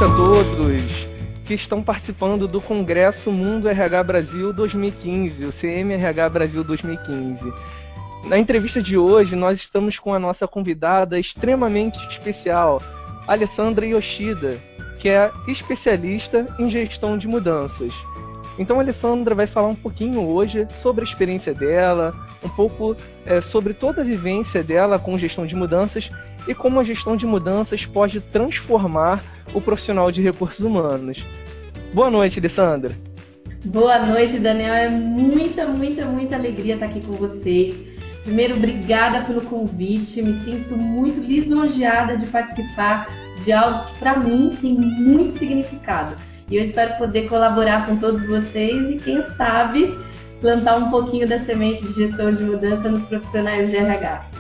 noite a todos que estão participando do Congresso Mundo RH Brasil 2015, o CMRH Brasil 2015. Na entrevista de hoje, nós estamos com a nossa convidada extremamente especial, Alessandra Yoshida, que é especialista em gestão de mudanças. Então, a Alessandra vai falar um pouquinho hoje sobre a experiência dela, um pouco sobre toda a vivência dela com gestão de mudanças e como a gestão de mudanças pode transformar o profissional de recursos humanos. Boa noite, Alessandra. Boa noite, Daniel. É muita alegria estar aqui com vocês. Primeiro, obrigada pelo convite. Me sinto muito lisonjeada de participar de algo que, para mim, tem muito significado. E eu espero poder colaborar com todos vocês e, quem sabe, plantar um pouquinho da semente de gestão de mudança nos profissionais de RH.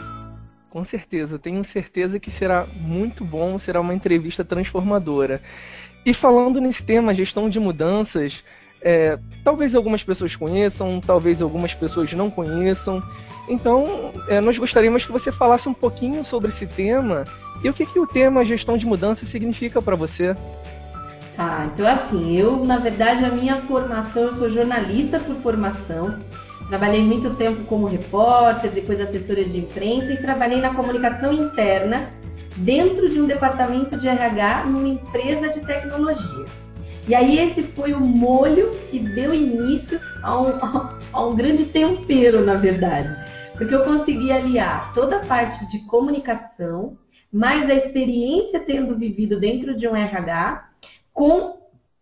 Com certeza, tenho certeza que será muito bom, será uma entrevista transformadora. E falando nesse tema, gestão de mudanças, talvez algumas pessoas conheçam, talvez algumas pessoas não conheçam. Então, nós gostaríamos que você falasse um pouquinho sobre esse tema e o que o tema gestão de mudanças significa para você. Tá, então assim, na verdade, a minha formação, eu sou jornalista por formação. Trabalhei muito tempo como repórter, depois assessora de imprensa e trabalhei na comunicação interna dentro de um departamento de RH numa empresa de tecnologia. E aí esse foi o molho que deu início a um grande tempero, na verdade. Porque eu consegui aliar toda a parte de comunicação, mais a experiência tendo vivido dentro de um RH, com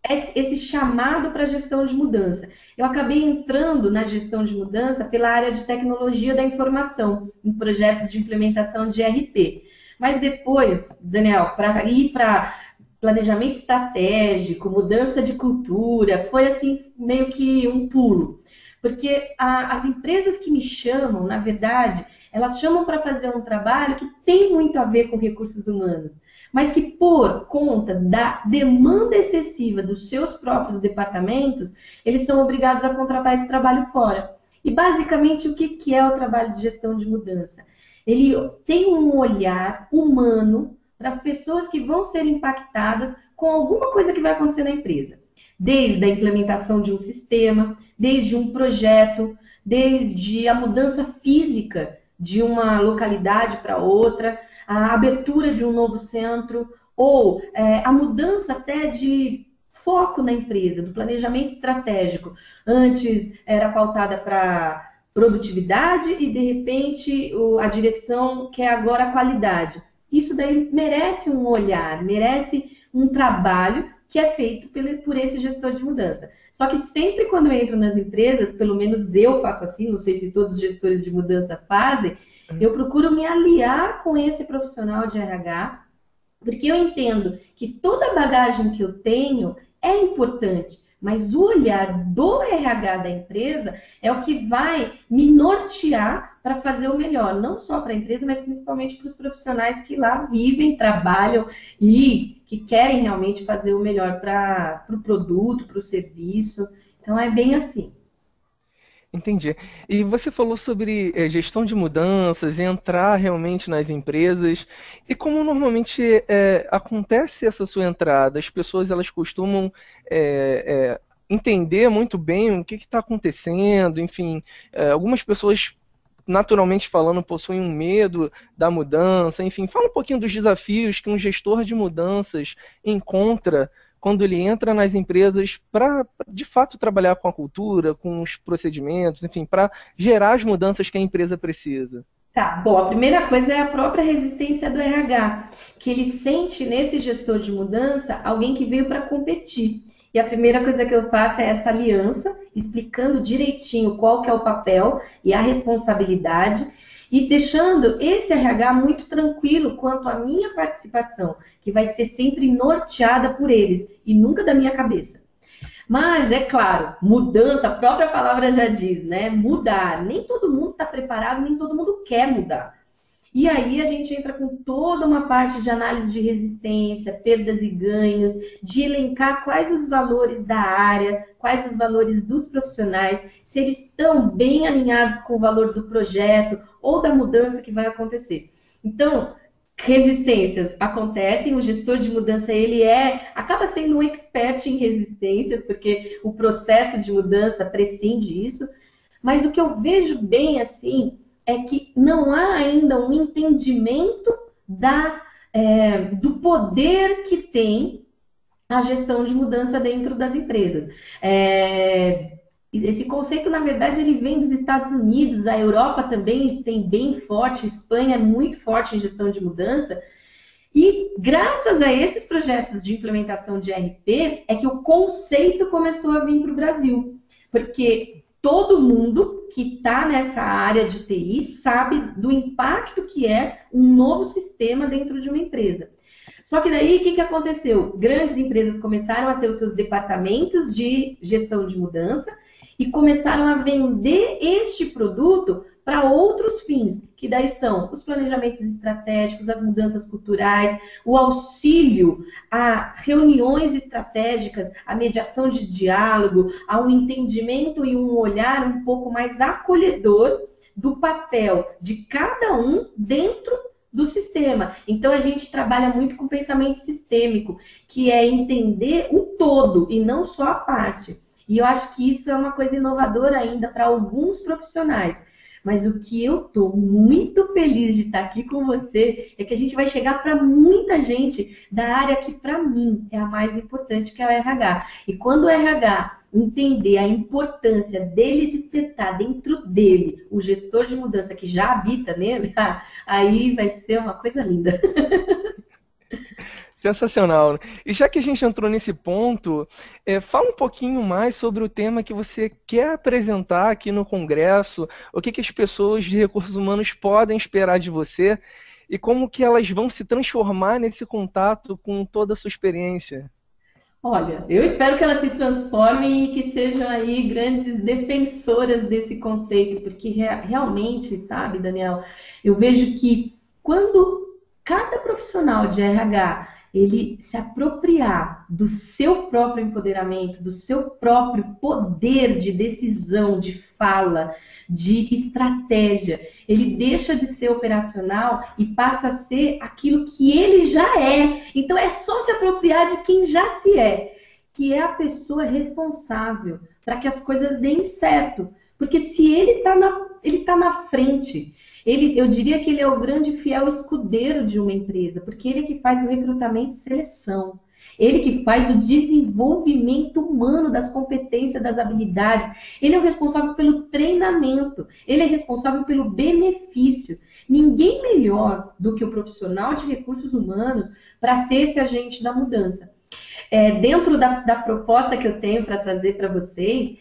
esse chamado para gestão de mudança. Eu acabei entrando na gestão de mudança pela área de tecnologia da informação, em projetos de implementação de ERP. Mas depois, Daniel, para ir para planejamento estratégico, mudança de cultura, foi assim meio que um pulo. Porque as empresas que me chamam, na verdade, elas chamam para fazer um trabalho que tem muito a ver com recursos humanos, mas que por conta da demanda excessiva dos seus próprios departamentos, eles são obrigados a contratar esse trabalho fora. E basicamente o que é o trabalho de gestão de mudança? Ele tem um olhar humano para as pessoas que vão ser impactadas com alguma coisa que vai acontecer na empresa. Desde a implementação de um sistema, desde um projeto, desde a mudança física de uma localidade para outra, a abertura de um novo centro, ou a mudança até de foco na empresa, do planejamento estratégico. Antes era pautada para produtividade e, de repente, a direção quer agora a qualidade. Isso daí merece um olhar, merece um trabalho que é feito por esse gestor de mudança. Só que sempre quando eu entro nas empresas, pelo menos eu faço assim, não sei se todos os gestores de mudança fazem, eu procuro me aliar com esse profissional de RH, porque eu entendo que toda a bagagem que eu tenho é importante, mas o olhar do RH da empresa é o que vai me nortear para fazer o melhor, não só para a empresa, mas principalmente para os profissionais que lá vivem, trabalham e que querem realmente fazer o melhor para o produto, para o serviço. Então é bem assim. Entendi. E você falou sobre gestão de mudanças, entrar realmente nas empresas. E como normalmente acontece essa sua entrada? As pessoas elas costumam entender muito bem o que está acontecendo. Enfim, algumas pessoas, naturalmente falando, possuem um medo da mudança. Enfim, fala um pouquinho dos desafios que um gestor de mudanças encontra quando ele entra nas empresas para, de fato, trabalhar com a cultura, com os procedimentos, enfim, para gerar as mudanças que a empresa precisa. Tá, bom, a primeira coisa é a própria resistência do RH, que ele sente nesse gestor de mudança alguém que veio para competir. E a primeira coisa que eu faço é essa aliança, explicando direitinho qual que é o papel e a responsabilidade, e deixando esse RH muito tranquilo quanto à minha participação, que vai ser sempre norteada por eles e nunca da minha cabeça. Mas, é claro, mudança, a própria palavra já diz, né? Mudar. Nem todo mundo está preparado, nem todo mundo quer mudar. E aí a gente entra com toda uma parte de análise de resistência, perdas e ganhos, de elencar quais os valores da área, quais os valores dos profissionais, se eles estão bem alinhados com o valor do projeto ou da mudança que vai acontecer. Então, Resistências acontecem, o gestor de mudança acaba sendo um expert em resistências, porque o processo de mudança prescinde isso, mas o que eu vejo bem assim é que não há ainda um entendimento do poder que tem a gestão de mudança dentro das empresas. Esse conceito, na verdade, ele vem dos Estados Unidos, a Europa também tem bem forte, a Espanha é muito forte em gestão de mudança, e graças a esses projetos de implementação de RP, é que o conceito começou a vir para o Brasil, porque todo mundo que está nessa área de TI sabe do impacto que é um novo sistema dentro de uma empresa. Só que daí, o que aconteceu? Grandes empresas começaram a ter os seus departamentos de gestão de mudança e começaram a vender este produto para outros fins, que daí são os planejamentos estratégicos, as mudanças culturais, o auxílio a reuniões estratégicas, a mediação de diálogo, a um entendimento e um olhar um pouco mais acolhedor do papel de cada um dentro do sistema. Então, a gente trabalha muito com pensamento sistêmico, que é entender o todo e não só a parte. E eu acho que isso é uma coisa inovadora ainda para alguns profissionais. Mas o que eu estou muito feliz de estar aqui com você é que a gente vai chegar para muita gente da área que, para mim, é a mais importante, que é o RH. E quando o RH entender a importância dele despertar dentro dele o gestor de mudança que já habita nele, aí vai ser uma coisa linda. Sensacional. E já que a gente entrou nesse ponto, fala um pouquinho mais sobre o tema que você quer apresentar aqui no Congresso, o que as pessoas de recursos humanos podem esperar de você e como que elas vão se transformar nesse contato com toda a sua experiência. Olha, eu espero que elas se transformem e que sejam aí grandes defensoras desse conceito, porque realmente, sabe, Daniel, eu vejo que quando cada profissional de RH ele se apropriar do seu próprio empoderamento, do seu próprio poder de decisão, de fala, de estratégia, ele deixa de ser operacional e passa a ser aquilo que ele já é. Então é só se apropriar de quem já se é, que é a pessoa responsável para que as coisas deem certo. Porque se ele tá na frente, eu diria que ele é o grande fiel escudeiro de uma empresa, porque ele é que faz o recrutamento e seleção. Ele que faz o desenvolvimento humano das competências, das habilidades. Ele é o responsável pelo treinamento. Ele é responsável pelo benefício. Ninguém melhor do que o profissional de recursos humanos para ser esse agente da mudança. Dentro da proposta que eu tenho para trazer para vocês,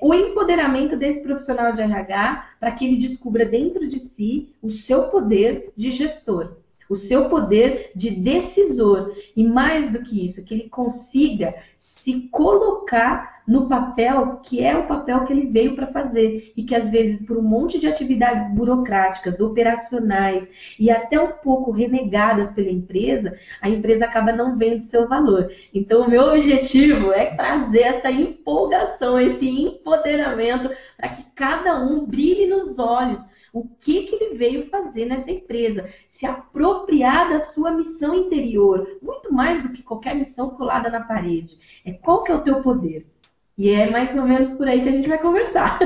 o empoderamento desse profissional de RH para que ele descubra dentro de si o seu poder de gestor, o seu poder de decisor e mais do que isso, que ele consiga se colocar no papel que é o papel que ele veio para fazer e que às vezes por um monte de atividades burocráticas, operacionais e até um pouco renegadas pela empresa, a empresa acaba não vendo seu valor. Então o meu objetivo é trazer essa empolgação, esse empoderamento para que cada um brilhe nos olhos o que ele veio fazer nessa empresa, se apropriar da sua missão interior, muito mais do que qualquer missão colada na parede. Qual que é o teu poder? E é mais ou menos por aí que a gente vai conversar.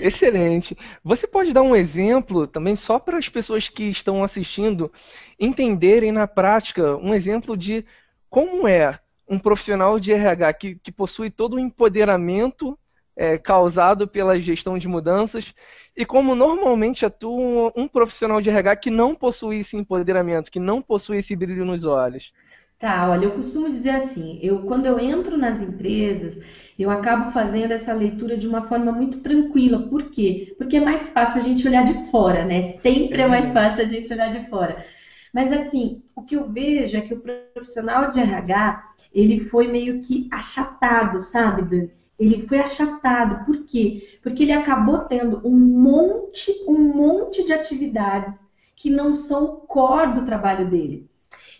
Excelente. Você pode dar um exemplo também, só para as pessoas que estão assistindo entenderem na prática, um exemplo de como é um profissional de RH que possui todo o empoderamento causado pela gestão de mudanças e como normalmente atua um profissional de RH que não possui esse empoderamento, que não possui esse brilho nos olhos. Tá, olha, eu costumo dizer assim, quando eu entro nas empresas, eu acabo fazendo essa leitura de uma forma muito tranquila. Por quê? Porque é mais fácil a gente olhar de fora, né? Sempre é mais fácil a gente olhar de fora. Mas assim, o que eu vejo é que o profissional de RH, ele foi meio que achatado, sabe, Dani? Ele foi achatado. Por quê? Porque ele acabou tendo um monte de atividades que não são o core do trabalho dele.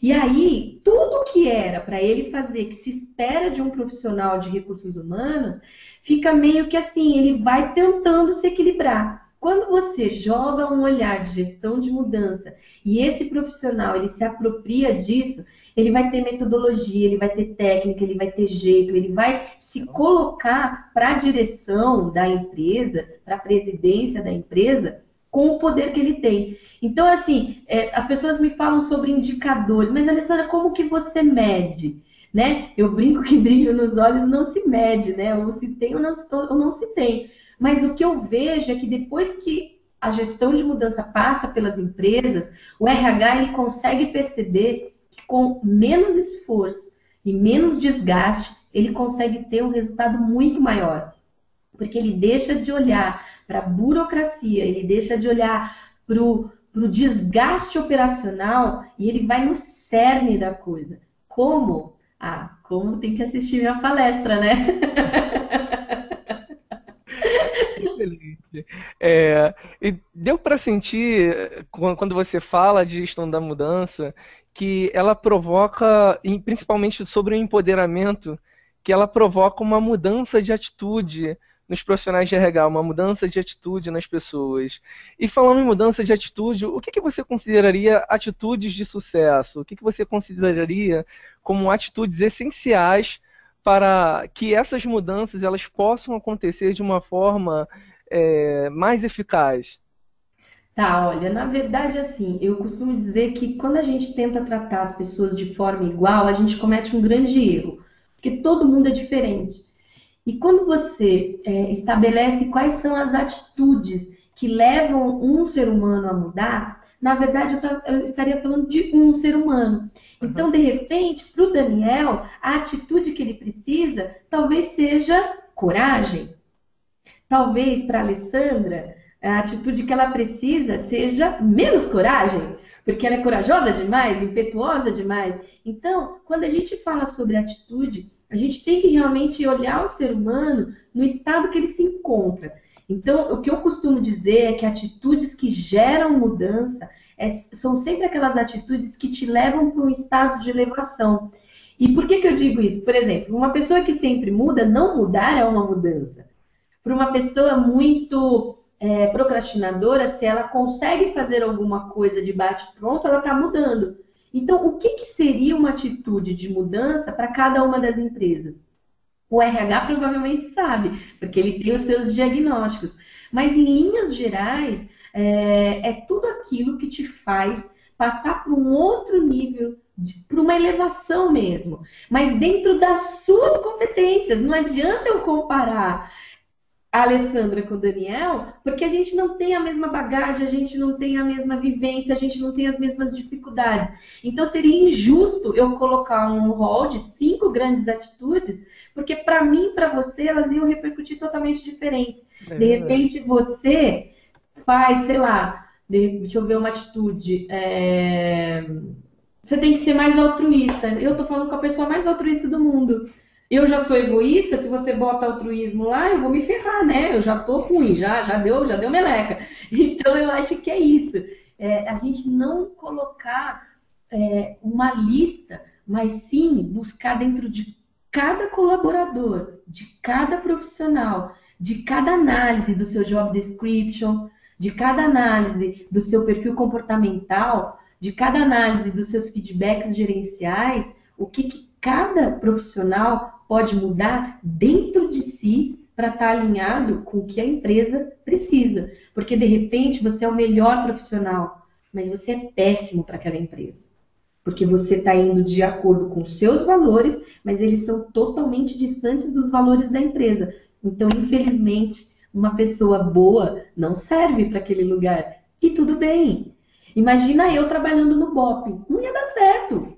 E aí, tudo que era para ele fazer, que se espera de um profissional de recursos humanos, fica meio que assim, ele vai tentando se equilibrar. quando você joga um olhar de gestão de mudança e esse profissional ele se apropria disso, ele vai ter metodologia, ele vai ter técnica, ele vai ter jeito, ele vai se colocar para a direção da empresa, para a presidência da empresa, com o poder que ele tem. Então, assim, as pessoas me falam sobre indicadores, mas, Alessandra, como que você mede? Né? Eu brinco que brilho nos olhos não se mede, né? Ou se tem ou não se tem. Mas o que eu vejo é que depois que a gestão de mudança passa pelas empresas, o RH ele consegue perceber que com menos esforço e menos desgaste, ele consegue ter um resultado muito maior. Porque ele deixa de olhar para a burocracia, ele deixa de olhar para o desgaste operacional e ele vai no cerne da coisa. Como? Ah, como tem que assistir minha palestra, né? Excelente. E deu para sentir, quando você fala de gestão da mudança, que ela provoca, principalmente sobre o empoderamento, que ela provoca uma mudança de atitude nos profissionais de RH, uma mudança de atitude nas pessoas. E falando em mudança de atitude, o que você consideraria atitudes de sucesso? O que você consideraria como atitudes essenciais para que essas mudanças elas possam acontecer de uma forma mais eficaz? Tá, olha, na verdade, assim, eu costumo dizer que quando a gente tenta tratar as pessoas de forma igual, a gente comete um grande erro, porque todo mundo é diferente. E quando você estabelece quais são as atitudes que levam um ser humano a mudar, na verdade eu estaria falando de um ser humano. Então, de repente, para o Daniel, a atitude que ele precisa talvez seja coragem. Talvez para a Alessandra, a atitude que ela precisa seja menos coragem, porque ela é corajosa demais, impetuosa demais. Então, quando a gente fala sobre atitude, a gente tem que realmente olhar o ser humano no estado que ele se encontra. Então, o que eu costumo dizer é que atitudes que geram mudança são sempre aquelas atitudes que te levam para um estado de elevação. E por que eu digo isso? Por exemplo, uma pessoa que sempre muda, não mudar é uma mudança. Para uma pessoa muito procrastinadora, se ela consegue fazer alguma coisa de bate-pronto, ela está mudando. Então, o que seria uma atitude de mudança para cada uma das empresas? O RH provavelmente sabe, porque ele tem os seus diagnósticos. Mas, em linhas gerais, é tudo aquilo que te faz passar para um outro nível, para uma elevação mesmo. Mas dentro das suas competências. Não adianta eu comparar a Alessandra com o Daniel, porque a gente não tem a mesma bagagem, a gente não tem a mesma vivência, a gente não tem as mesmas dificuldades. Então seria injusto eu colocar um rol de 5 grandes atitudes, porque para mim e para você elas iam repercutir totalmente diferentes. De repente você faz, sei lá, deixa eu ver uma atitude, você tem que ser mais altruísta. Eu tô falando com a pessoa mais altruísta do mundo. Eu já sou egoísta, se você bota altruísmo lá, eu vou me ferrar, né? Eu já tô ruim, já deu meleca. Então, eu acho que é isso. A gente não colocar uma lista, mas sim buscar dentro de cada colaborador, de cada profissional, de cada análise do seu job description, de cada análise do seu perfil comportamental, de cada análise dos seus feedbacks gerenciais, o que cada profissional pode mudar dentro de si para estar alinhado com o que a empresa precisa. Porque, de repente, você é o melhor profissional, mas você é péssimo para aquela empresa. Porque você está indo de acordo com os seus valores, mas eles são totalmente distantes dos valores da empresa. Então, infelizmente, uma pessoa boa não serve para aquele lugar. E tudo bem. Imagina eu trabalhando no BOP. Não ia dar certo,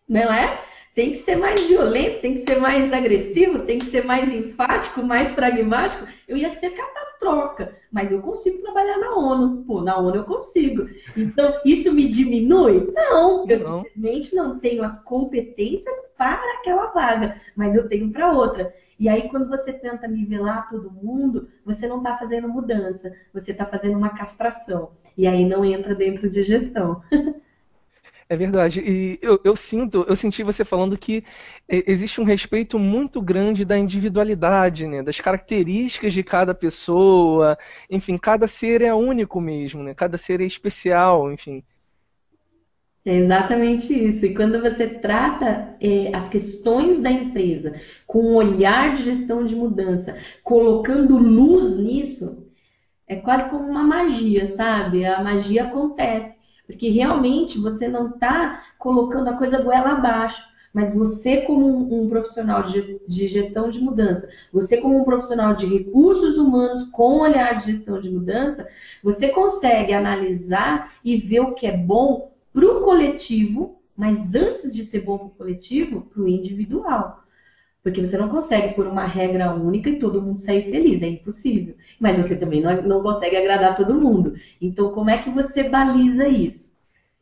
não é? Tem que ser mais violento, tem que ser mais agressivo, tem que ser mais enfático, mais pragmático. Eu ia ser catastrófica, mas eu consigo trabalhar na ONU. Pô, na ONU eu consigo. Então, isso me diminui? Não, eu simplesmente não tenho as competências para aquela vaga, mas eu tenho para outra. E aí, quando você tenta nivelar todo mundo, você não está fazendo mudança, você está fazendo uma castração. E aí não entra dentro de gestão. É verdade. E eu senti você falando que existe um respeito muito grande da individualidade, né? Das características de cada pessoa. Enfim, cada ser é único mesmo, né? Cada ser é especial, enfim. É exatamente isso. E quando você trata as questões da empresa com um olhar de gestão de mudança, colocando luz nisso, é quase como uma magia, sabe? A magia acontece, porque realmente você não está colocando a coisa goela abaixo, mas você como um profissional de gestão de mudança, você como um profissional de recursos humanos com olhar de gestão de mudança, você consegue analisar e ver o que é bom para o coletivo, mas antes de ser bom para o coletivo, para o individual. Porque você não consegue pôr uma regra única e todo mundo sair feliz, é impossível. Mas você também não consegue agradar todo mundo. Então, como é que você baliza isso?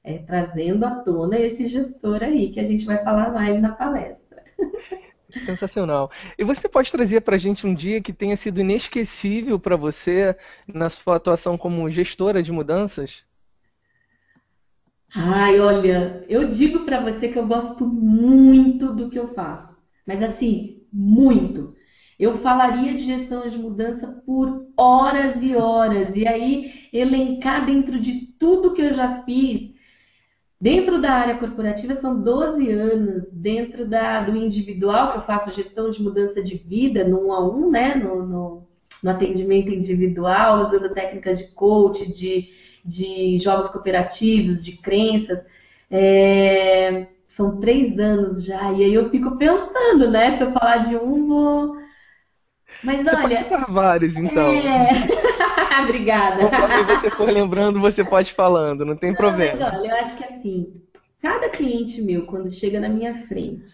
É trazendo à tona esse gestor aí, que a gente vai falar mais na palestra. Sensacional. E você pode trazer para a gente um dia que tenha sido inesquecível para você na sua atuação como gestora de mudanças? Ai, olha, eu digo para você que eu gosto muito do que eu faço. Mas assim, muito. Eu falaria de gestão de mudança por horas e horas. E aí, elencar dentro de tudo que eu já fiz. Dentro da área corporativa são 12 anos, dentro do individual, que eu faço gestão de mudança de vida, no 1 a 1, né? No atendimento individual, usando técnicas de coach, de jogos cooperativos, de crenças. São 3 anos já, e aí eu fico pensando, né? Se eu falar de um, vou. Mas Você pode olha, citar vários, então. obrigada. Conforme você for lembrando, você pode ir falando, não tem Não, mas problema. olha, eu acho que assim, cada cliente meu, quando chega na minha frente,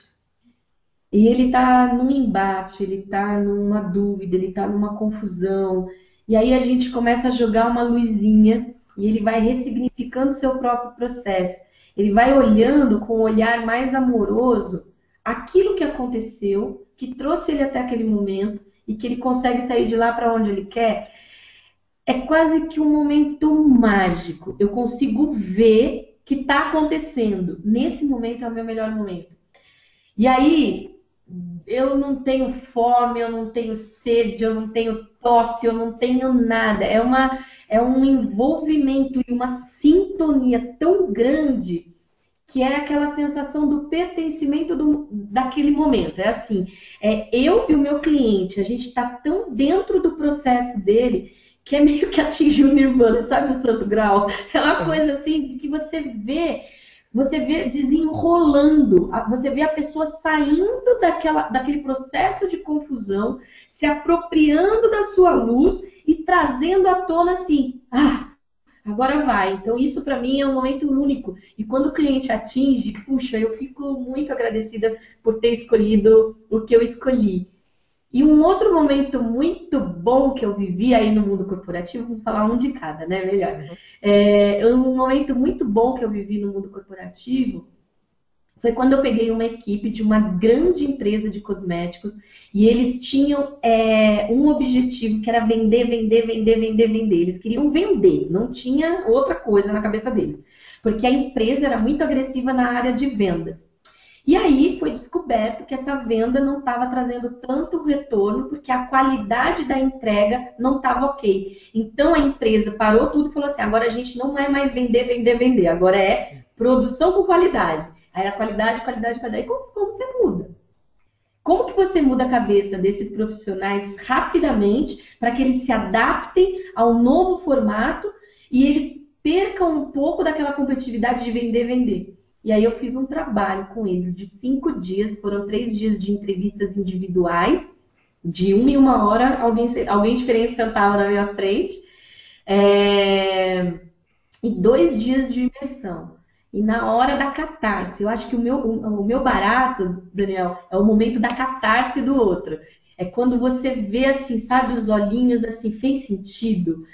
e ele tá num embate, ele tá numa dúvida, ele tá numa confusão, e aí a gente começa a jogar uma luzinha e ele vai ressignificando o seu próprio processo. Ele vai olhando com um olhar mais amoroso aquilo que aconteceu, que trouxe ele até aquele momento e que ele consegue sair de lá para onde ele quer. É quase que um momento mágico. Eu consigo ver que está acontecendo. Nesse momento é o meu melhor momento. E aí, eu não tenho fome, eu não tenho sede, eu não tenho tosse, eu não tenho nada. É um envolvimento e uma sintonia tão grande que é aquela sensação do pertencimento daquele momento. É assim, eu e o meu cliente, a gente está tão dentro do processo dele que é meio que atingir o nirvana, sabe o santo grau? É uma coisa assim de que você vê desenrolando, você vê a pessoa saindo daquele processo de confusão, se apropriando da sua luz e trazendo à tona assim, agora vai. Então isso para mim é um momento único. E quando o cliente atinge, puxa, eu fico muito agradecida por ter escolhido o que eu escolhi. E um outro momento muito bom que eu vivi aí no mundo corporativo, vou falar um de cada, né? Melhor. Um momento muito bom que eu vivi no mundo corporativo foi quando eu peguei uma equipe de uma grande empresa de cosméticos e eles tinham um objetivo que era vender, vender, vender, vender, vender. Eles queriam vender, não tinha outra coisa na cabeça deles. Porque a empresa era muito agressiva na área de vendas. E aí foi descoberto que essa venda não estava trazendo tanto retorno porque a qualidade da entrega não estava ok. Então a empresa parou tudo e falou assim, agora a gente não vai mais vender, vender, vender. Agora é produção com qualidade. Aí a qualidade, qualidade, qualidade. E como você muda? Como que você muda a cabeça desses profissionais rapidamente para que eles se adaptem ao novo formato e eles percam um pouco daquela competitividade de vender, vender? E aí eu fiz um trabalho com eles de 5 dias, foram 3 dias de entrevistas individuais, de 1 em 1 hora, alguém diferente sentava na minha frente, e 2 dias de imersão. E na hora da catarse, eu acho que o meu barato, Daniel, é o momento da catarse do outro. É quando você vê assim, sabe, os olhinhos assim, fez sentido.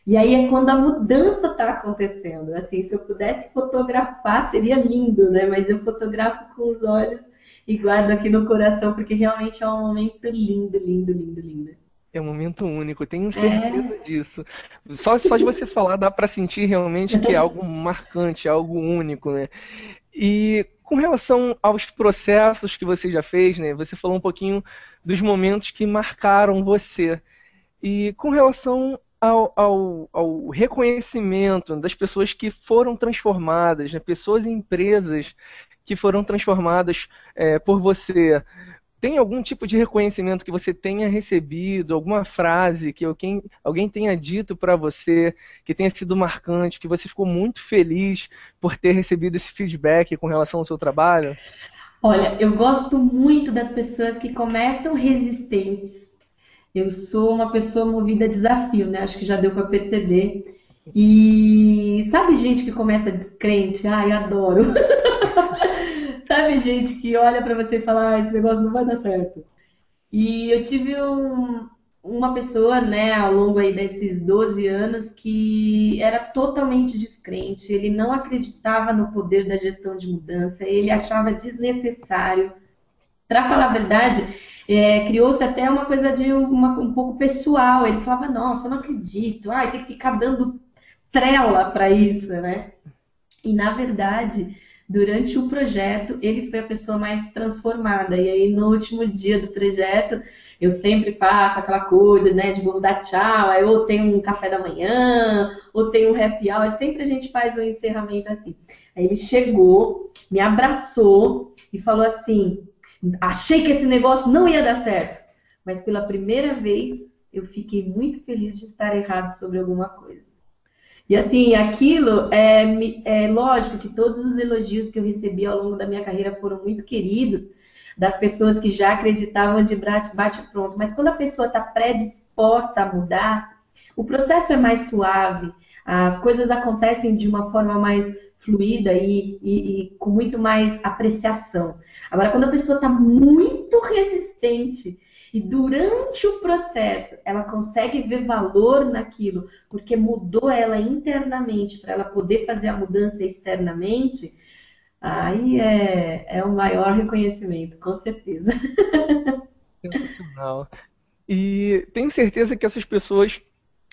E aí é quando a mudança está acontecendo. Assim, se eu pudesse fotografar, seria lindo, né? Mas eu fotografo com os olhos e guardo aqui no coração, porque realmente é um momento lindo, lindo, lindo, lindo. É um momento único, eu tenho É, certeza disso. Só de você falar dá para sentir realmente que é algo marcante, algo único, né? E com relação aos processos que você já fez, né? Você falou um pouquinho dos momentos que marcaram você. E com relação ao reconhecimento das pessoas que foram transformadas, né? Pessoas e empresas que foram transformadas por você. Tem algum tipo de reconhecimento que você tenha recebido, alguma frase que alguém tenha dito para você, que tenha sido marcante, que você ficou muito feliz por ter recebido esse feedback com relação ao seu trabalho? olha, eu gosto muito das pessoas que começam resistentes. Eu sou uma pessoa movida a desafio, né? Acho que já deu para perceber. E sabe gente que começa descrente? Ai, adoro. Sabe gente que olha para você e fala, ah, esse negócio não vai dar certo. E eu tive uma pessoa, né, ao longo aí desses 12 anos que era totalmente descrente, ele não acreditava no poder da gestão de mudança, ele achava desnecessário. Para falar a verdade, criou-se até uma coisa de um pouco pessoal. Ele falava, nossa, eu não acredito, ai, tem que ficar dando trela para isso, né? E, na verdade, durante o projeto, ele foi a pessoa mais transformada. E aí, no último dia do projeto, eu sempre faço aquela coisa, né, de vou dar tchau, aí ou tem um café da manhã, ou tem um happy hour, sempre a gente faz um encerramento assim. Aí ele chegou, me abraçou e falou assim, achei que esse negócio não ia dar certo, mas pela primeira vez eu fiquei muito feliz de estar errado sobre alguma coisa. E assim, aquilo é lógico que todos os elogios que eu recebi ao longo da minha carreira foram muito queridos, das pessoas que já acreditavam de bate-pronto, mas quando a pessoa está predisposta a mudar, o processo é mais suave, as coisas acontecem de uma forma mais fluida e com muito mais apreciação. Agora, quando a pessoa está muito resistente e durante o processo ela consegue ver valor naquilo, porque mudou ela internamente para ela poder fazer a mudança externamente, aí é o maior reconhecimento, com certeza. Sensacional. E tenho certeza que essas pessoas,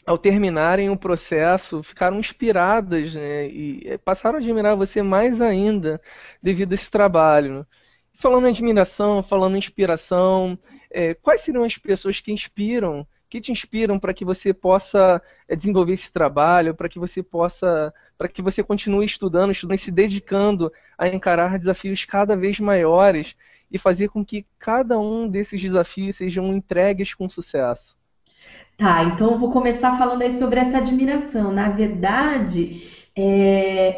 ao terminarem o processo, ficaram inspiradas, né, e passaram a admirar você mais ainda devido a esse trabalho. Falando em admiração, falando em inspiração, quais seriam as pessoas que te inspiram para que você possa desenvolver esse trabalho, para que você continue estudando, estudando e se dedicando a encarar desafios cada vez maiores e fazer com que cada um desses desafios sejam entregues com sucesso? Tá, então eu vou começar falando aí sobre essa admiração. Na verdade,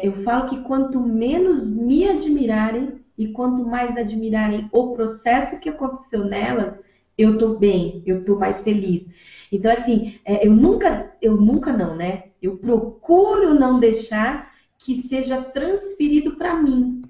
eu falo que quanto menos me admirarem e quanto mais admirarem o processo que aconteceu nelas, eu tô bem, eu tô mais feliz. Então, assim, eu nunca não, né? Eu procuro não deixar que seja transferido para mim.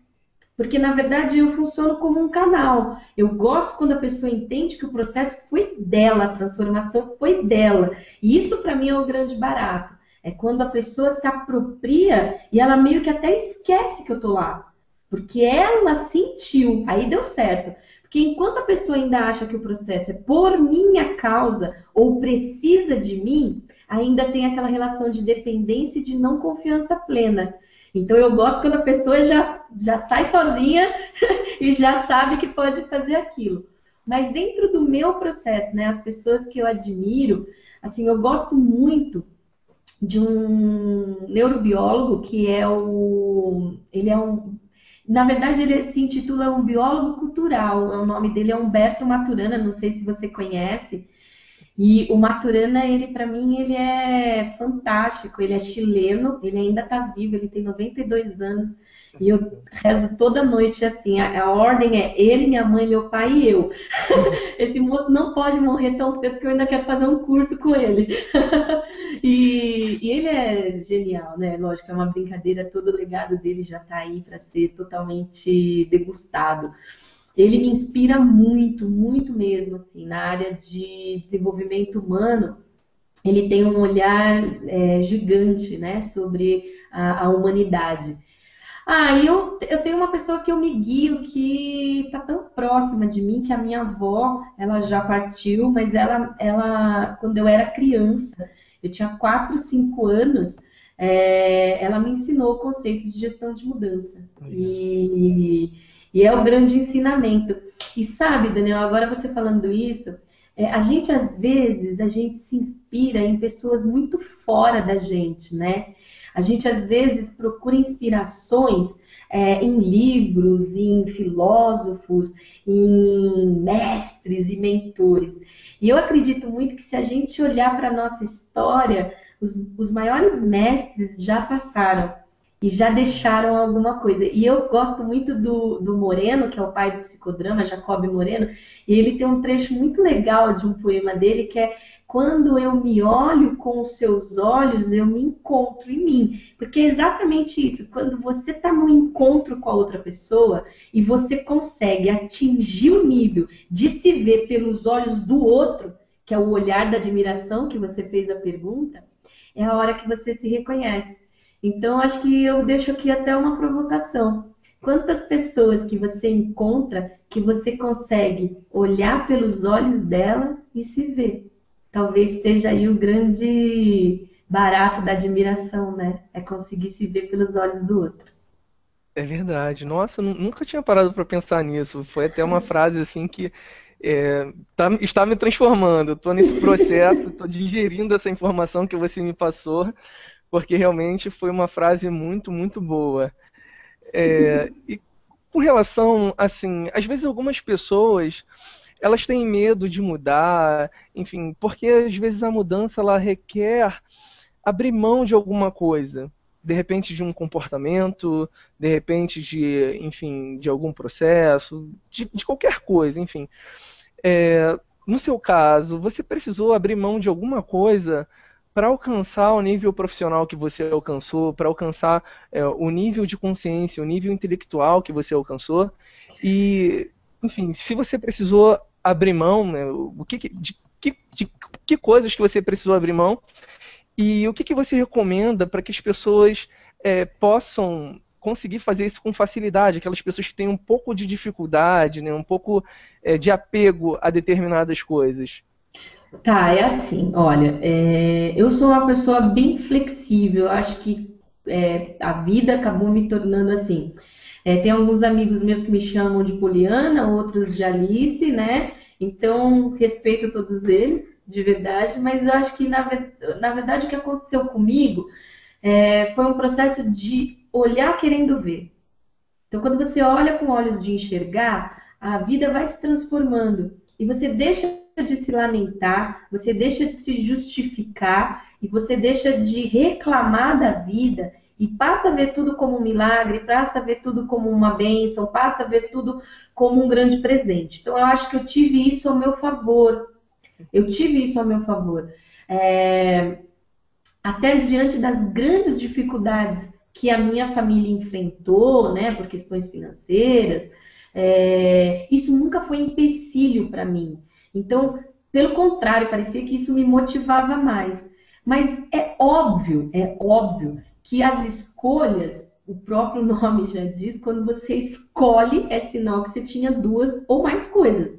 Porque, na verdade, eu funciono como um canal. Eu gosto quando a pessoa entende que o processo foi dela, a transformação foi dela. E isso, para mim, é o grande barato. É quando a pessoa se apropria e ela meio que até esquece que eu tô lá. Porque ela sentiu, aí deu certo. Porque enquanto a pessoa ainda acha que o processo é por minha causa ou precisa de mim, ainda tem aquela relação de dependência e de não confiança plena. Então eu gosto quando a pessoa já sai sozinha e já sabe que pode fazer aquilo. Mas dentro do meu processo, né, as pessoas que eu admiro, assim, eu gosto muito de um neurobiólogo que ele é um, na verdade ele se intitula um biólogo cultural. O nome dele é Humberto Maturana, não sei se você conhece. E o Maturana, ele para mim, ele é fantástico, ele é chileno, ele ainda está vivo, ele tem 92 anos, e eu rezo toda noite assim, a ordem é ele, minha mãe, meu pai e eu. Esse moço não pode morrer tão cedo, porque eu ainda quero fazer um curso com ele. E ele é genial, né? Lógico, é uma brincadeira, todo o legado dele já está aí para ser totalmente degustado. Ele me inspira muito, muito mesmo, assim, na área de desenvolvimento humano. Ele tem um olhar gigante, né, sobre a humanidade. Ah, e eu tenho uma pessoa que eu me guio que está tão próxima próxima de mim, que a minha avó, ela já partiu, mas ela quando eu era criança, eu tinha 4, 5 anos, ela me ensinou o conceito de gestão de mudança. E é o grande ensinamento. E sabe, Daniel, agora você falando isso, a gente, às vezes, a gente se inspira em pessoas muito fora da gente, né? A gente, às vezes, procura inspirações em livros, em filósofos, em mestres e mentores. E eu acredito muito que se a gente olhar para a nossa história, os maiores mestres já passaram e já deixaram alguma coisa. E eu gosto muito do Moreno, que é o pai do psicodrama, Jacob Moreno, e ele tem um trecho muito legal de um poema dele, que é: quando eu me olho com os seus olhos, eu me encontro em mim. Porque é exatamente isso, quando você está no encontro com a outra pessoa e você consegue atingir o nível de se ver pelos olhos do outro, que é o olhar da admiração que você fez a pergunta, é a hora que você se reconhece. Então, acho que eu deixo aqui até uma provocação. Quantas pessoas que você encontra que você consegue olhar pelos olhos dela e se ver? Talvez esteja aí o grande barato da admiração, né? É conseguir se ver pelos olhos do outro. É verdade. Nossa, eu nunca tinha parado para pensar nisso. Foi até uma frase assim que está me transformando. Eu estou nesse processo, estou digerindo essa informação que você me passou, porque realmente foi uma frase muito, muito boa. E com relação, assim, às vezes algumas pessoas, elas têm medo de mudar, enfim, porque às vezes a mudança ela requer abrir mão de alguma coisa, de repente de um comportamento, de repente de, enfim, de algum processo, de qualquer coisa, enfim. No seu caso, você precisou abrir mão de alguma coisa para alcançar o nível profissional que você alcançou, para alcançar o nível de consciência, o nível intelectual que você alcançou. E, enfim, se você precisou abrir mão, né, de que coisas que você precisou abrir mão e o que você recomenda para que as pessoas possam conseguir fazer isso com facilidade, aquelas pessoas que têm um pouco de dificuldade, né, um pouco de apego a determinadas coisas. Tá, é assim, olha, eu sou uma pessoa bem flexível, eu acho que a vida acabou me tornando assim. Tem alguns amigos meus que me chamam de Poliana, outros de Alice, né? Então, respeito todos eles, de verdade, mas eu acho que, na verdade, o que aconteceu comigo foi um processo de olhar querendo ver. Então, quando você olha com olhos de enxergar, a vida vai se transformando e você deixa de se lamentar, você deixa de se justificar e você deixa de reclamar da vida e passa a ver tudo como um milagre, passa a ver tudo como uma bênção, passa a ver tudo como um grande presente. Então, eu acho que eu tive isso ao meu favor. Eu tive isso ao meu favor. Até diante das grandes dificuldades que a minha família enfrentou, né, por questões financeiras, isso nunca foi empecilho para mim. Então, pelo contrário, parecia que isso me motivava mais. Mas é óbvio que as escolhas, o próprio nome já diz, quando você escolhe, é sinal que você tinha duas ou mais coisas.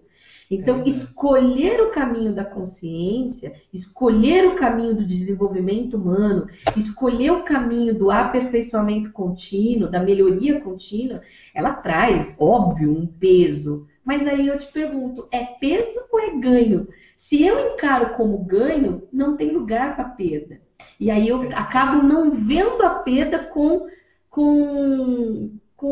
Então, escolher o caminho da consciência, escolher o caminho do desenvolvimento humano, escolher o caminho do aperfeiçoamento contínuo, da melhoria contínua, ela traz, óbvio, um peso. Mas aí eu te pergunto, é peso ou é ganho? Se eu encaro como ganho, não tem lugar para perda. E aí eu acabo não vendo a perda com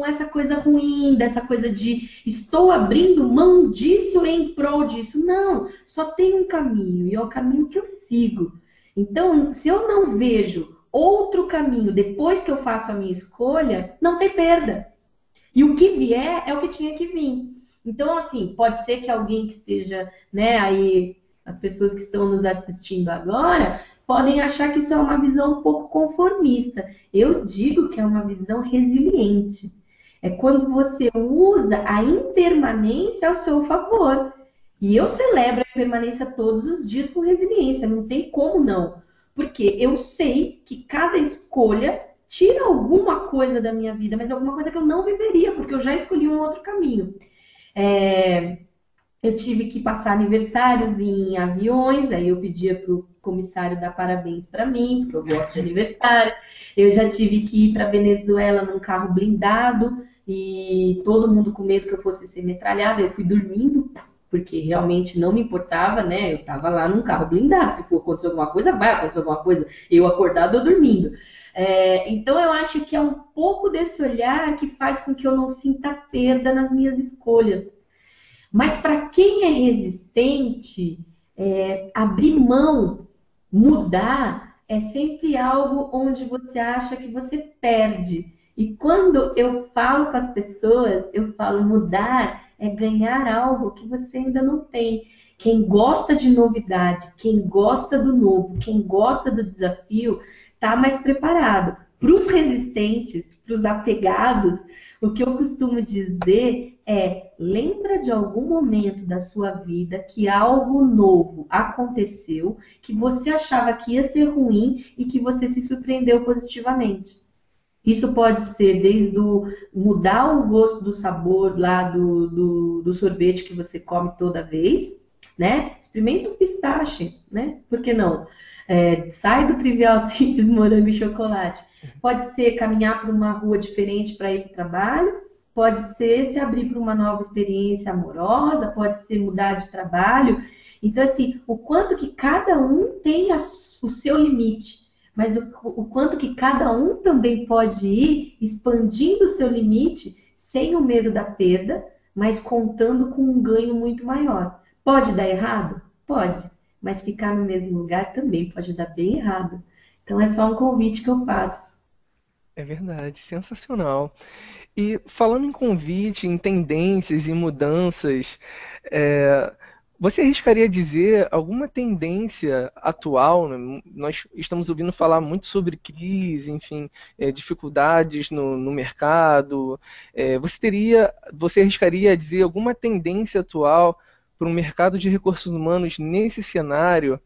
essa coisa ruim, dessa coisa de estou abrindo mão disso em prol disso. Não, só tem um caminho e é o caminho que eu sigo. Então, se eu não vejo outro caminho depois que eu faço a minha escolha, não tem perda. E o que vier é o que tinha que vir. Então, assim, pode ser que alguém que esteja, né, aí, as pessoas que estão nos assistindo agora, podem achar que isso é uma visão um pouco conformista. Eu digo que é uma visão resiliente. É quando você usa a impermanência ao seu favor. E eu celebro a impermanência todos os dias com resiliência, não tem como não. Porque eu sei que cada escolha tira alguma coisa da minha vida, mas alguma coisa que eu não viveria, porque eu já escolhi um outro caminho. Eu tive que passar aniversários em aviões, aí eu pedia para o comissário dar parabéns para mim, porque eu gosto de aniversário. Eu já tive que ir para Venezuela num carro blindado e todo mundo com medo que eu fosse ser metralhada. Eu fui dormindo, porque realmente não me importava, né? Eu estava lá num carro blindado. Se for acontecer alguma coisa, vai acontecer alguma coisa. Eu acordado ou dormindo. Então eu acho que é um pouco desse olhar que faz com que eu não sinta perda nas minhas escolhas. Mas para quem é resistente, abrir mão, mudar, é sempre algo onde você acha que você perde. E quando eu falo com as pessoas, eu falo mudar é ganhar algo que você ainda não tem. Quem gosta de novidade, quem gosta do novo, quem gosta do desafio, está mais preparado. Para os resistentes, para os apegados, o que eu costumo dizer lembra de algum momento da sua vida que algo novo aconteceu, que você achava que ia ser ruim e que você se surpreendeu positivamente. Isso pode ser desde mudar o gosto do sabor lá do sorvete que você come toda vez, né? Experimenta um pistache, né? Por que não? Sai do trivial simples morango e chocolate. Pode ser caminhar por uma rua diferente para ir para o trabalho, pode ser se abrir para uma nova experiência amorosa, pode ser mudar de trabalho. Então, assim, o quanto que cada um tem o seu limite, mas o quanto que cada um também pode ir expandindo o seu limite sem o medo da perda, mas contando com um ganho muito maior. Pode dar errado? Pode. Mas ficar no mesmo lugar também pode dar bem errado. Então é só um convite que eu faço. É verdade, sensacional. E falando em convite, em tendências e mudanças, é, você arriscaria dizer alguma tendência atual, né? Nós estamos ouvindo falar muito sobre crise, enfim, dificuldades no mercado. Você arriscaria dizer alguma tendência atual para o mercado de recursos humanos nesse cenário?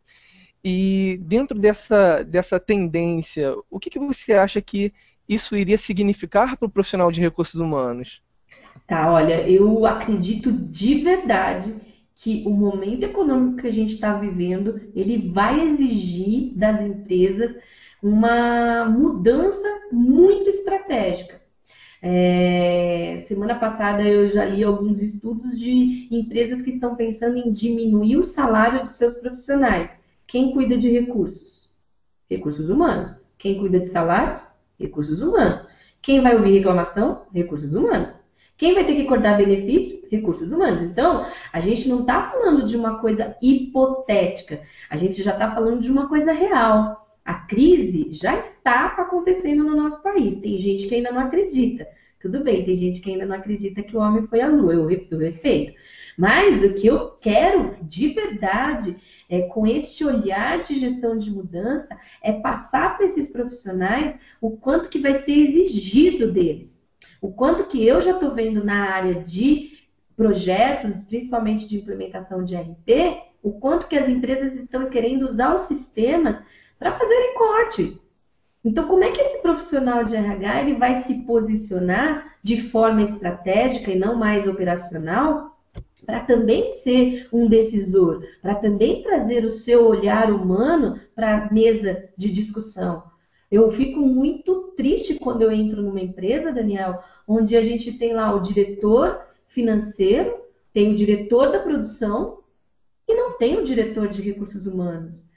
E dentro dessa tendência, o que você acha que isso iria significar para o profissional de recursos humanos? Tá, olha, eu acredito de verdade que o momento econômico que a gente está vivendo, ele vai exigir das empresas uma mudança muito estratégica. Semana passada eu já li alguns estudos de empresas que estão pensando em diminuir o salário de seus profissionais. Quem cuida de recursos? Recursos humanos. Quem cuida de salários? Recursos humanos. Quem vai ouvir reclamação? Recursos humanos. Quem vai ter que cortar benefício? Recursos humanos. Então, a gente não está falando de uma coisa hipotética, a gente já está falando de uma coisa real. A crise já está acontecendo no nosso país. Tem gente que ainda não acredita. Tudo bem, tem gente que ainda não acredita que o homem foi à lua, eu respeito. Mas o que eu quero de verdade com este olhar de gestão de mudança, é passar para esses profissionais o quanto que vai ser exigido deles. O quanto que eu já estou vendo na área de projetos, principalmente de implementação de RP, o quanto que as empresas estão querendo usar os sistemas para fazerem cortes. Então, como é que esse profissional de RH ele vai se posicionar de forma estratégica e não mais operacional para também ser um decisor, para também trazer o seu olhar humano para a mesa de discussão? Eu fico muito triste quando eu entro numa empresa, Daniel, onde a gente tem lá o diretor financeiro, tem o diretor da produção e não tem o diretor de recursos humanos.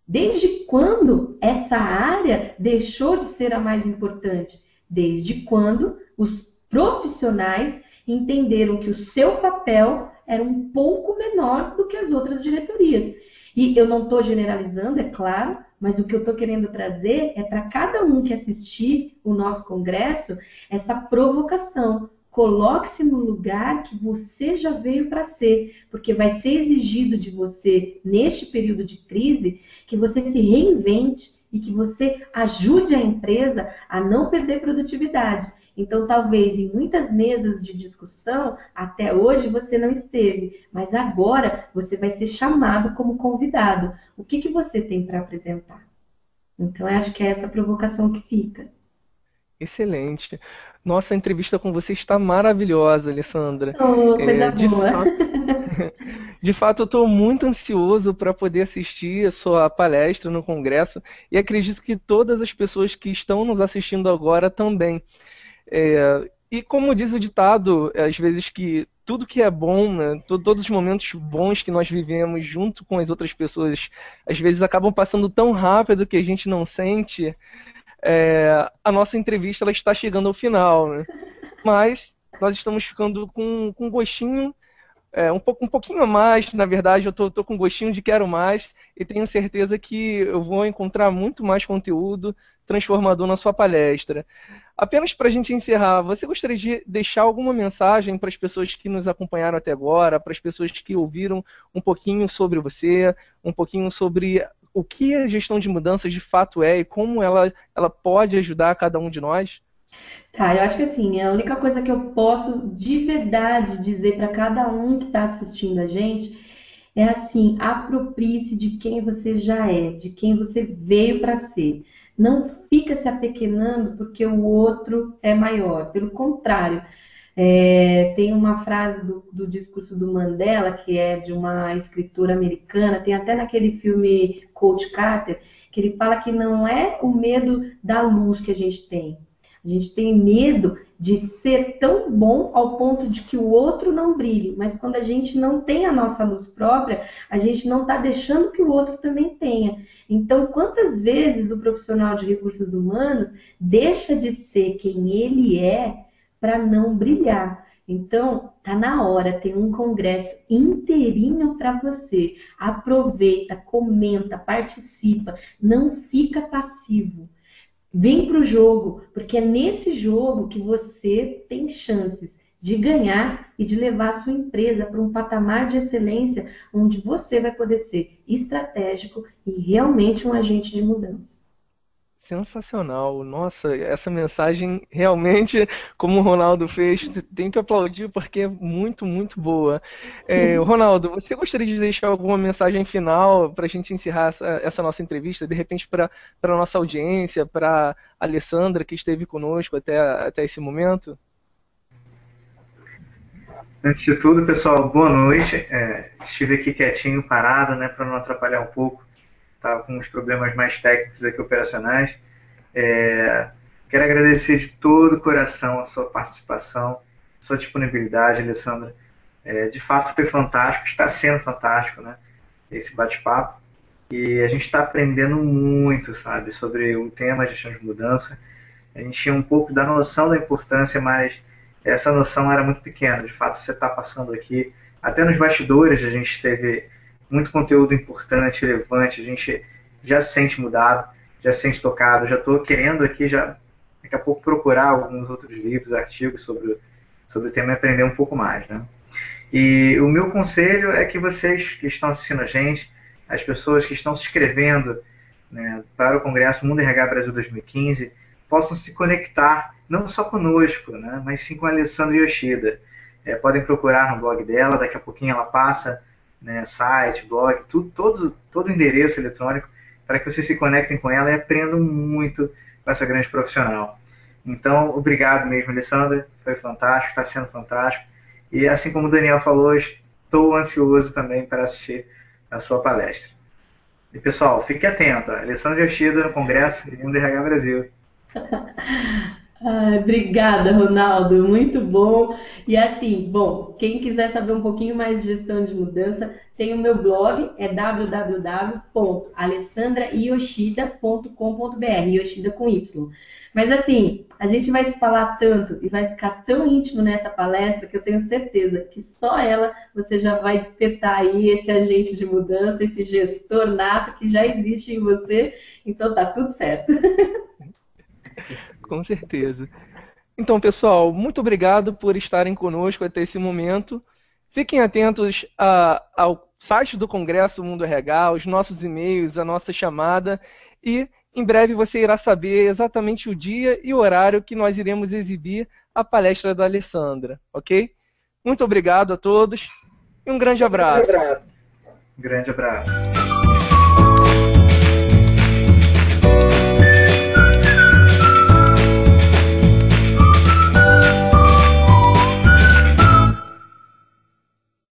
Desde quando essa área deixou de ser a mais importante? Desde quando os profissionais entenderam que o seu papel era um pouco menor do que as outras diretorias. E eu não estou generalizando, é claro, mas o que eu estou querendo trazer é para cada um que assistir o nosso congresso, essa provocação. Coloque-se no lugar que você já veio para ser, porque vai ser exigido de você, neste período de crise, que você se reinvente e que você ajude a empresa a não perder produtividade. Então, talvez em muitas mesas de discussão, até hoje você não esteve, mas agora você vai ser chamado como convidado. O que você tem para apresentar? Então, eu acho que é essa provocação que fica. Excelente. Nossa, a entrevista com você está maravilhosa, Alessandra. Oh, coisa É, de boa. fato, de fato, eu estou muito ansioso para poder assistir a sua palestra no Congresso e acredito que todas as pessoas que estão nos assistindo agora também. E como diz o ditado, às vezes que tudo que é bom, né, todos os momentos bons que nós vivemos junto com as outras pessoas, às vezes acabam passando tão rápido que a gente não sente. A nossa entrevista ela está chegando ao final, né? Mas nós estamos ficando com gostinho, um pouquinho a mais, na verdade, eu tô com gostinho de quero mais e tenho certeza que eu vou encontrar muito mais conteúdo transformador na sua palestra. Apenas para a gente encerrar, você gostaria de deixar alguma mensagem para as pessoas que nos acompanharam até agora, para as pessoas que ouviram um pouquinho sobre você, um pouquinho sobre o que a gestão de mudanças de fato é e como ela pode ajudar cada um de nós? Tá, eu acho que assim, a única coisa que eu posso de verdade dizer para cada um que está assistindo a gente é assim, aproprie-se de quem você já é, de quem você veio para ser. Não fica se apequenando porque o outro é maior. Pelo contrário, tem uma frase do discurso do Mandela, que é de uma escritora americana, tem até naquele filme Coach Carter, que ele fala que não é o medo da luz que a gente tem. A gente tem medo de ser tão bom ao ponto de que o outro não brilhe, mas quando a gente não tem a nossa luz própria, a gente não está deixando que o outro também tenha. Então, quantas vezes o profissional de recursos humanos deixa de ser quem ele é para não brilhar? Então, tá na hora, tem um congresso inteirinho para você. Aproveita, comenta, participa, não fica passivo. Vem para o jogo, porque é nesse jogo que você tem chances de ganhar e de levar a sua empresa para um patamar de excelência onde você vai poder ser estratégico e realmente um agente de mudança. Sensacional. Nossa, essa mensagem realmente, como o Ronaldo fez, tem que aplaudir porque é muito, muito boa. Ronaldo, você gostaria de deixar alguma mensagem final para a gente encerrar essa nossa entrevista, de repente para a nossa audiência, para a Alessandra que esteve conosco até esse momento? Antes de tudo, pessoal, boa noite. Estive aqui quietinho, parado, né, para não atrapalhar um pouco. Estava com uns problemas mais técnicos aqui operacionais. Quero agradecer de todo o coração a sua participação, sua disponibilidade, Alessandra. De fato, foi fantástico, está sendo fantástico, né, esse bate-papo. E a gente está aprendendo muito, sabe, sobre o tema gestão de mudança. A gente tinha um pouco da noção da importância, mas essa noção era muito pequena. De fato, você está passando aqui. Até nos bastidores a gente teve muito conteúdo importante, relevante. A gente já se sente mudado, já se sente tocado. Já estou querendo aqui, já daqui a pouco, procurar alguns outros livros, artigos sobre o tema e aprender um pouco mais, né? E o meu conselho é que vocês que estão assistindo a gente, as pessoas que estão se inscrevendo, né, para o Congresso Mundo RH Brasil 2015, possam se conectar, não só conosco, né, mas sim com a Alessandra Yoshida. Podem procurar no blog dela, daqui a pouquinho ela passa, né, site, blog, todo o endereço eletrônico, para que vocês se conectem com ela e aprendam muito com essa grande profissional. Então, obrigado mesmo, Alessandra, foi fantástico, está sendo fantástico. E assim como o Daniel falou, estou ansioso também para assistir a sua palestra. E pessoal, fique atento, Alessandra Yoshida no Congresso Mundo RH Brasil. Obrigada, Ronaldo, muito bom. E assim, bom, quem quiser saber um pouquinho mais de gestão de mudança, tem o meu blog, é www.alessandrayoshida.com.br, Yoshida com Y. Mas assim, a gente vai se falar tanto e vai ficar tão íntimo nessa palestra que eu tenho certeza que só ela você já vai despertar aí esse agente de mudança, esse gestor nato que já existe em você, então tá tudo certo. Com certeza. Então, pessoal, muito obrigado por estarem conosco até esse momento. Fiquem atentos ao site do Congresso Mundo RH, aos nossos e-mails, a nossa chamada e em breve você irá saber exatamente o dia e o horário que nós iremos exibir a palestra da Alessandra, ok? Muito obrigado a todos e um grande abraço. Grande abraço.